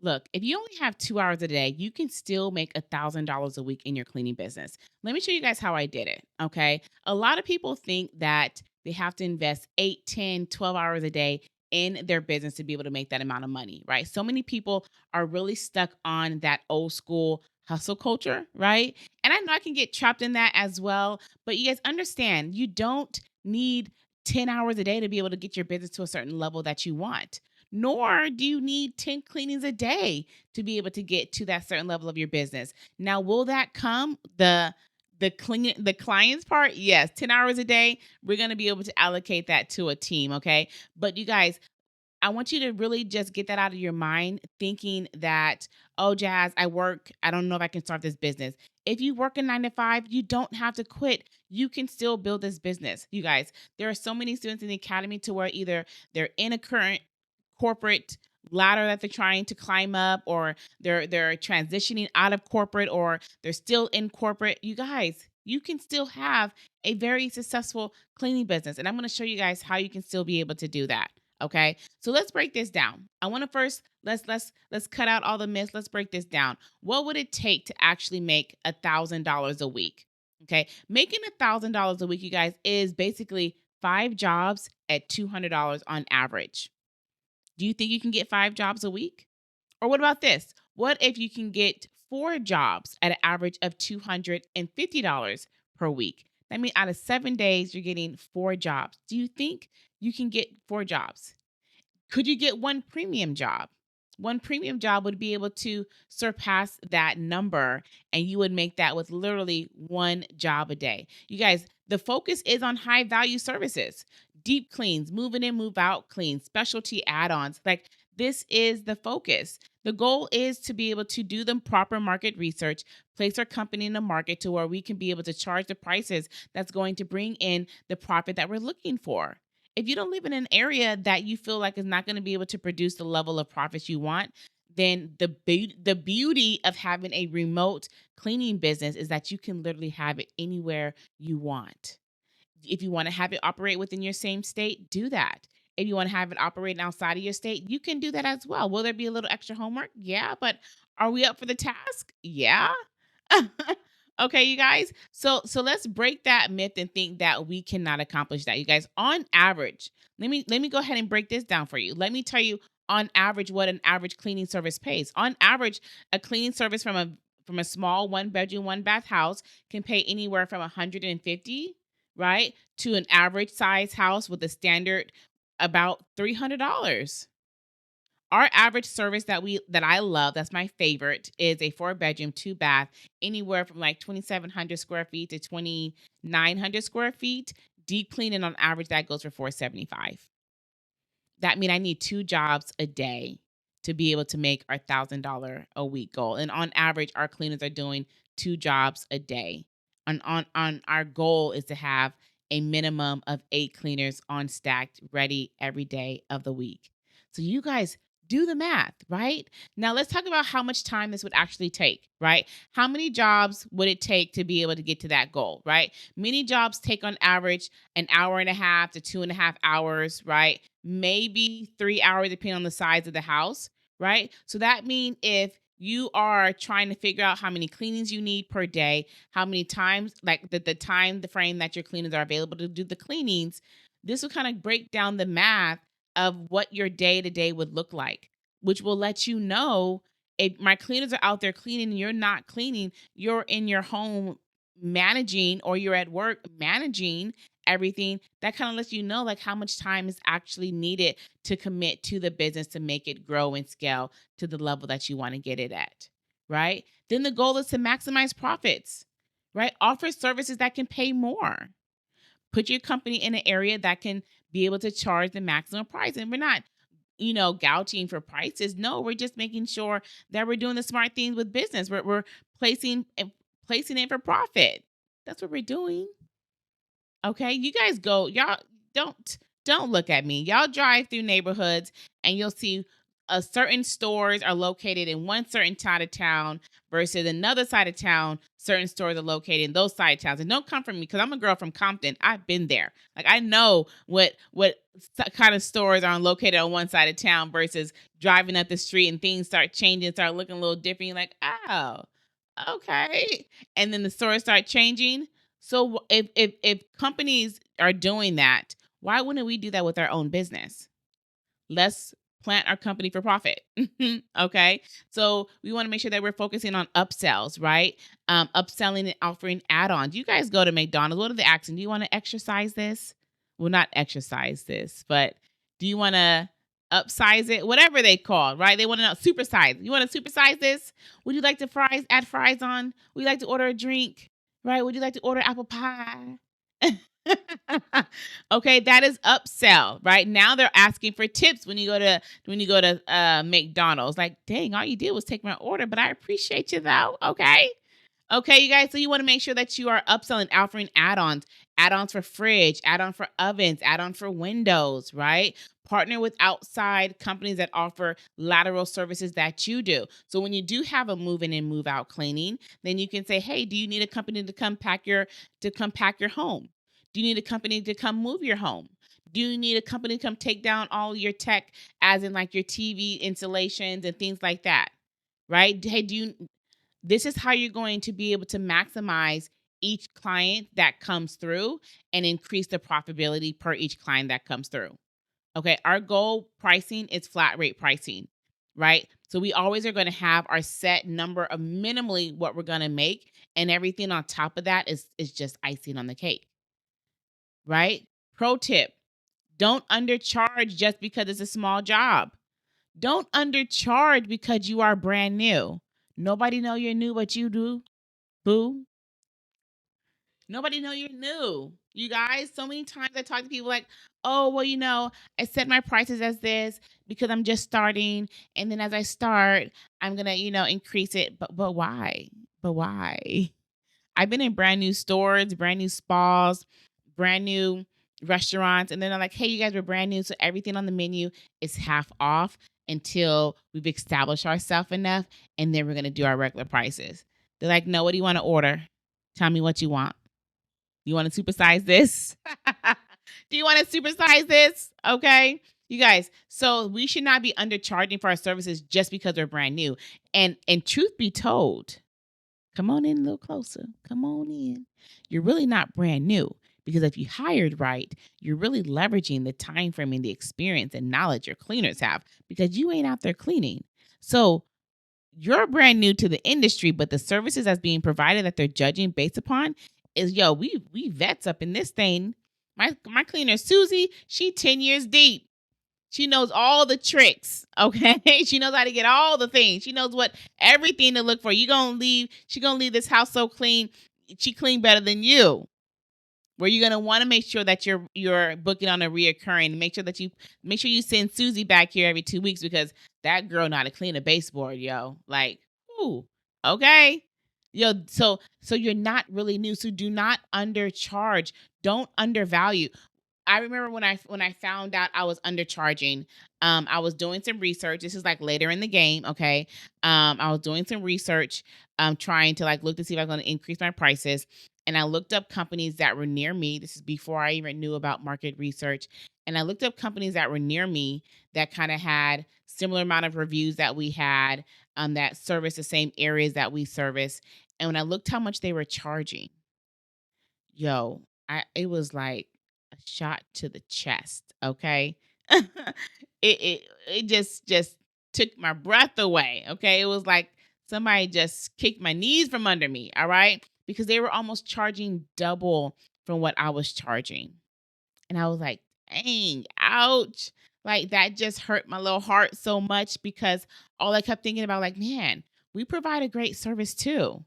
Look, if you only have 2 hours a day, you can still make $1,000 a week in your cleaning business. Let me show you guys how I did it. Okay. A lot of people think that they have to invest 8, 10, 12 hours a day in their business to be able to make that amount of money, right? So many people are really stuck on that old school hustle culture, right? And I know I can get trapped in that as well, but you guys understand you don't need 10 hours a day to be able to get your business to a certain level that you want, nor do you need 10 cleanings a day to be able to get to that certain level of your business. Now, will that come the clients part? Yes, 10 hours a day, we're going to be able to allocate that to a team, okay? But you guys, I want you to really just get that out of your mind, thinking that, oh, Jazz, I don't know if I can start this business. If you work a 9 to 5, you don't have to quit. You can still build this business. You guys, there are so many students in the academy to where either they're in a current corporate ladder that they're trying to climb up, or they're transitioning out of corporate, or they're still in corporate. You guys, you can still have a very successful cleaning business. And I'm going to show you guys how you can still be able to do that. Okay. So let's break this down. I want to first let's cut out all the myths. Let's break this down. What would it take to actually make $1,000 a week? Okay. Making $1,000 a week, you guys, is basically 5 jobs at $200 on average. Do you think you can get 5 jobs a week? Or what about this? What if you can get 4 jobs at an average of $250 per week? That means out of 7 days, you're getting 4 jobs. Do you think you can get 4 jobs? Could you get one premium job? One premium job would be able to surpass that number, and you would make that with literally 1 job a day. You guys, the focus is on high value services, deep cleans, moving in, move out cleans, specialty add ons. Like, this is the focus. The goal is to be able to do the proper market research, place our company in the market to where we can be able to charge the prices that's going to bring in the profit that we're looking for. If you don't live in an area that you feel like is not going to be able to produce the level of profits you want, then the beauty of having a remote cleaning business is that you can literally have it anywhere you want. If you want to have it operate within your same state, do that. If you want to have it operating outside of your state, you can do that as well. Will there be a little extra homework? Yeah, but are we up for the task? Yeah. Okay, you guys. So let's break that myth and think that we cannot accomplish that. You guys, on average, let me go ahead and break this down for you. Let me tell you on average what an average cleaning service pays. On average, a cleaning service from a small 1 bedroom, 1 bath house can pay anywhere from 150, right, to an average size house with a standard about $300. Our average service that I love, that's my favorite, is a 4 bedroom, 2 bath, anywhere from like 2,700 square feet to 2,900 square feet. Deep cleaning on average that goes for 475. That means I need 2 jobs a day to be able to make our $1,000 a week goal. And on average, our cleaners are doing 2 jobs a day. On our goal is to have a minimum of 8 cleaners on stacked, ready every day of the week. So you guys do the math, right? Now let's talk about how much time this would actually take, right? How many jobs would it take to be able to get to that goal, right? Many jobs take on average an hour and a half to 2.5 hours, right? Maybe 3 hours, depending on the size of the house, right? So that means if you are trying to figure out how many cleanings you need per day, how many times, like the time, the frame that your cleaners are available to do the cleanings, this will kind of break down the math of what your day to day would look like, which will let you know if my cleaners are out there cleaning and you're not cleaning, you're in your home managing, or you're at work managing everything. That kind of lets you know like how much time is actually needed to commit to the business to make it grow and scale to the level that you want to get it at, right? Then the goal is to maximize profits, right? Offer services that can pay more. Put your company in an area that can be able to charge the maximum price. And we're not, gouging for prices. No, we're just making sure that we're doing the smart things with business. We're placing it for profit. That's what we're doing. Okay, you guys go. Y'all don't look at me. Y'all drive through neighborhoods and you'll see certain stores are located in one certain side of town versus another side of town. Certain stores are located in those side towns. And don't come from me because I'm a girl from Compton. I've been there. Like I know what kind of stores are located on one side of town versus driving up the street and things start changing, start looking a little different. You're like, oh, okay. And then the stores start changing. So if companies are doing that, why wouldn't we do that with our own business? Let's plant our company for profit. Okay. So we want to make sure that we're focusing on upsells, right? Upselling and offering add-ons. You guys go to McDonald's. What are they asking? Do you want to exercise this? Well, not exercise this, but do you want to upsize it? Whatever they call, right? They want to know supersize. You want to supersize this? Would you like to add fries on? Would you like to order a drink? Right? Would you like to order apple pie? Okay, that is upsell. Right now, they're asking for tips when you go to McDonald's. Like, dang, all you did was take my order, but I appreciate you though. Okay, you guys. So you want to make sure that you are upselling, offering add-ons, add-ons for fridge, add-on for ovens, add-on for windows. Right. Partner with outside companies that offer lateral services that you do. So when you do have a move in and move out cleaning, then you can say, hey, do you need a company to come pack your home? Do you need a company to come move your home? Do you need a company to come take down all your tech, as in like your TV installations and things like that? Right? Hey, this is how you're going to be able to maximize each client that comes through and increase the profitability per each client that comes through. Okay. Our goal pricing is flat rate pricing, right? So we always are going to have our set number of minimally what we're going to make, and everything on top of that is just icing on the cake. Right? Pro tip, don't undercharge just because it's a small job. Don't undercharge because you are brand new. Nobody know you're new, but you do. Boo. Nobody know you're new. You guys, so many times I talk to people like, oh, well, I set my prices as this because I'm just starting. And then as I start, I'm going to, increase it. But why? But why? I've been in brand new stores, brand new spas, brand new restaurants, and then they're like, hey, you guys were brand new, so everything on the menu is half off until we've established ourselves enough, and then we're going to do our regular prices. They're like, no, what do you want to order? Tell me what you want. You want to supersize this? Do you want to supersize this? Okay. You guys, so we should not be undercharging for our services just because we're brand new. And truth be told, come on in a little closer. Come on in. You're really not brand new, because if you hired right, you're really leveraging the time frame and the experience and knowledge your cleaners have, because you ain't out there cleaning. So you're brand new to the industry, but the services that's being provided that they're judging based upon is, we vets up in this thing. My cleaner Susie, she 10 years deep. She knows all the tricks, okay? She knows how to get all the things. She knows everything to look for. She gonna leave this house so clean. She clean better than you. Where you're gonna want to make sure that you're booking on a reoccurring. Make sure you send Susie back here every 2 weeks, because that girl know how to clean a baseboard, yo. Like, ooh, okay. Yo, so you're not really new. So do not undercharge. Don't undervalue. I remember when I found out I was undercharging. I was doing some research. This is like later in the game, okay? I was doing some research, trying to like look to see if I was going to increase my prices. And I looked up companies that were near me. This is before I even knew about market research. And I looked up companies that were near me that kind of had similar amount of reviews that we had, that service the same areas that we service. And when I looked how much they were charging, yo, it was like a shot to the chest. Okay, it just took my breath away. Okay, it was like somebody just kicked my knees from under me. All right, because they were almost charging double from what I was charging, and I was like, dang, ouch. Like that just hurt my little heart so much, because all I kept thinking about, like, man, we provide a great service too.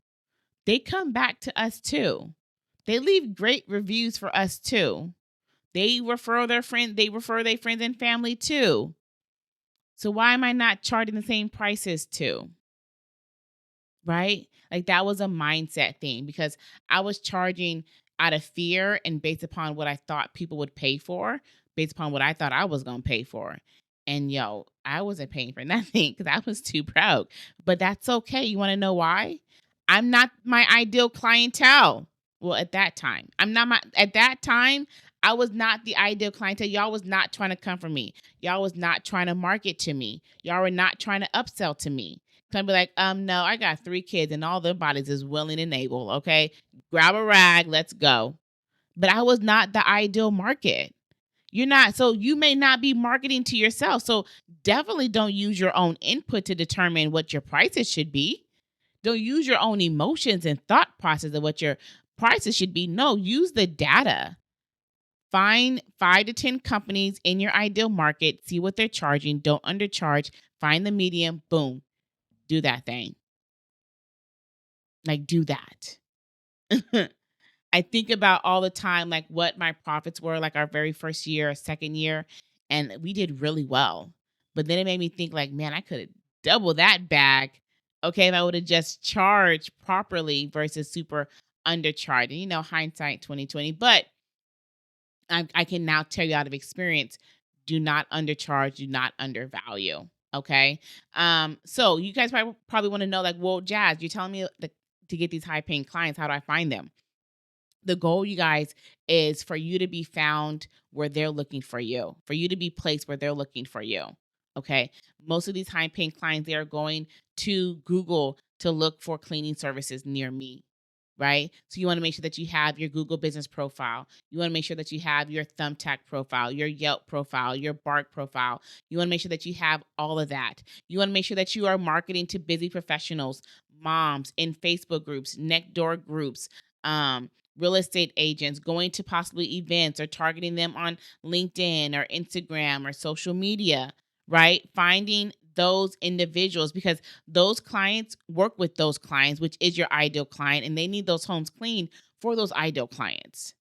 They come back to us too. They leave great reviews for us too. They refer their friends and family too. So why am I not charging the same prices too? Right? Like that was a mindset thing, because I was charging out of fear and based upon what I thought people would pay for, based upon what I thought I was going to pay for. And I wasn't paying for nothing because I was too broke. But that's okay. You want to know why? I'm not my ideal clientele. Well, at that time, I'm not my at that time, I was not the ideal clientele. Y'all was not trying to come for me. Y'all was not trying to market to me. Y'all were not trying to upsell to me. So I'd be like, no, I got 3 kids and all their bodies is willing and able. Okay. Grab a rag, let's go. But I was not the ideal market. You're not. So you may not be marketing to yourself. So definitely don't use your own input to determine what your prices should be. Don't use your own emotions and thought process of what your prices should be. No, use the data. Find 5 to 10 companies in your ideal market, see what they're charging, don't undercharge, find the medium, boom, do that thing. Like, do that. I think about all the time, like what my profits were, like our very first year, or second year, and we did really well. But then it made me think, like, man, I could have doubled that bag. Okay, if I would have just charged properly versus super undercharging. Hindsight 2020. But I can now tell you out of experience, do not undercharge, do not undervalue. Okay. So you guys probably want to know, like, well, Jazz, you're telling me to get these high paying clients, how do I find them? The goal, you guys, is for you to be found where they're looking for you, for you to be placed where they're looking for you. Okay. Most of these high paying clients, they are going to Google to look for cleaning services near me. Right. So you want to make sure that you have your Google business profile. You want to make sure that you have your Thumbtack profile, your Yelp profile, your Bark profile. You want to make sure that you have all of that. You want to make sure that you are marketing to busy professionals, moms in Facebook groups, neck door groups, real estate agents, going to possibly events or targeting them on LinkedIn or Instagram or social media, right? Finding those individuals, because those clients work with those clients, which is your ideal client, and they need those homes cleaned for those ideal clients.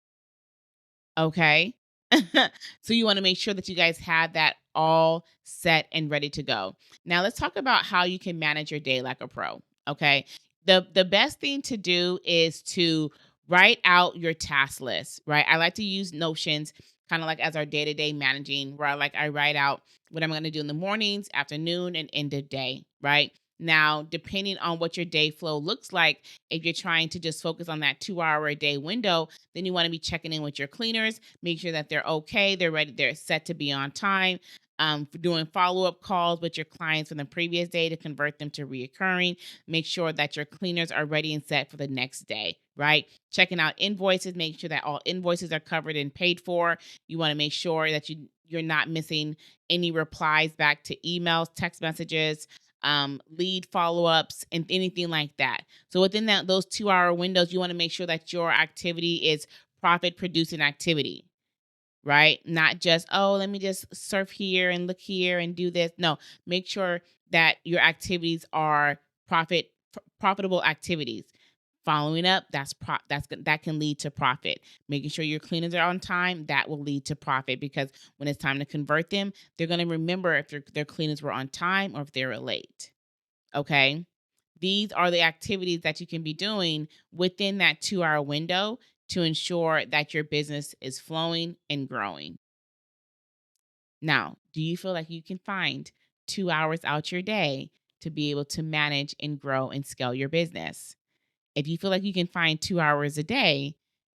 Okay. So you want to make sure that you guys have that all set and ready to go. Now let's talk about how you can manage your day like a pro. Okay. The best thing to do is to write out your task list, right? I like to use Notions kind of like as our day-to-day managing, where I write out what I'm going to do in the mornings, afternoon, and end of day, right? Now, depending on what your day flow looks like, if you're trying to just focus on that 2 hour a day window, then you want to be checking in with your cleaners, make sure that they're okay, they're ready, they're set to be on time. For doing follow-up calls with your clients from the previous day to convert them to reoccurring. Make sure that your cleaners are ready and set for the next day, right? Checking out invoices, make sure that all invoices are covered and paid for. You want to make sure that you're not missing any replies back to emails, text messages, lead follow-ups, and anything like that. So within those 2 hour windows, you want to make sure that your activity is profit producing activity, right? Not just, oh, let me just surf here and look here and do this. No, make sure that your activities are profitable activities. Following up, that can lead to profit. Making sure your cleaners are on time, that will lead to profit, because when it's time to convert them, they're going to remember if their cleaners were on time or if they were late. Okay? These are the activities that you can be doing within that 2 hour window to ensure that your business is flowing and growing. Now, do you feel like you can find 2 hours out your day to be able to manage and grow and scale your business? If you feel like you can find 2 hours a day,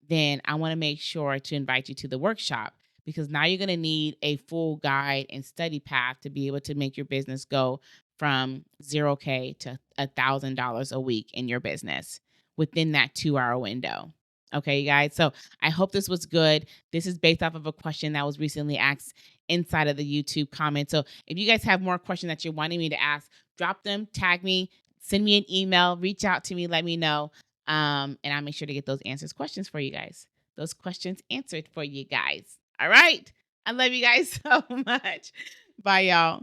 then I want to make sure to invite you to the workshop, because now you're going to need a full guide and study path to be able to make your business go from 0K to $1,000 a week in your business within that 2 hour window. Okay, you guys. So I hope this was good. This is based off of a question that was recently asked inside of the YouTube comment. So if you guys have more questions that you're wanting me to ask, drop them, tag me, send me an email, reach out to me, let me know. And I'll make sure to get those questions for you guys. Those questions answered for you guys. All right. I love you guys so much. Bye, y'all.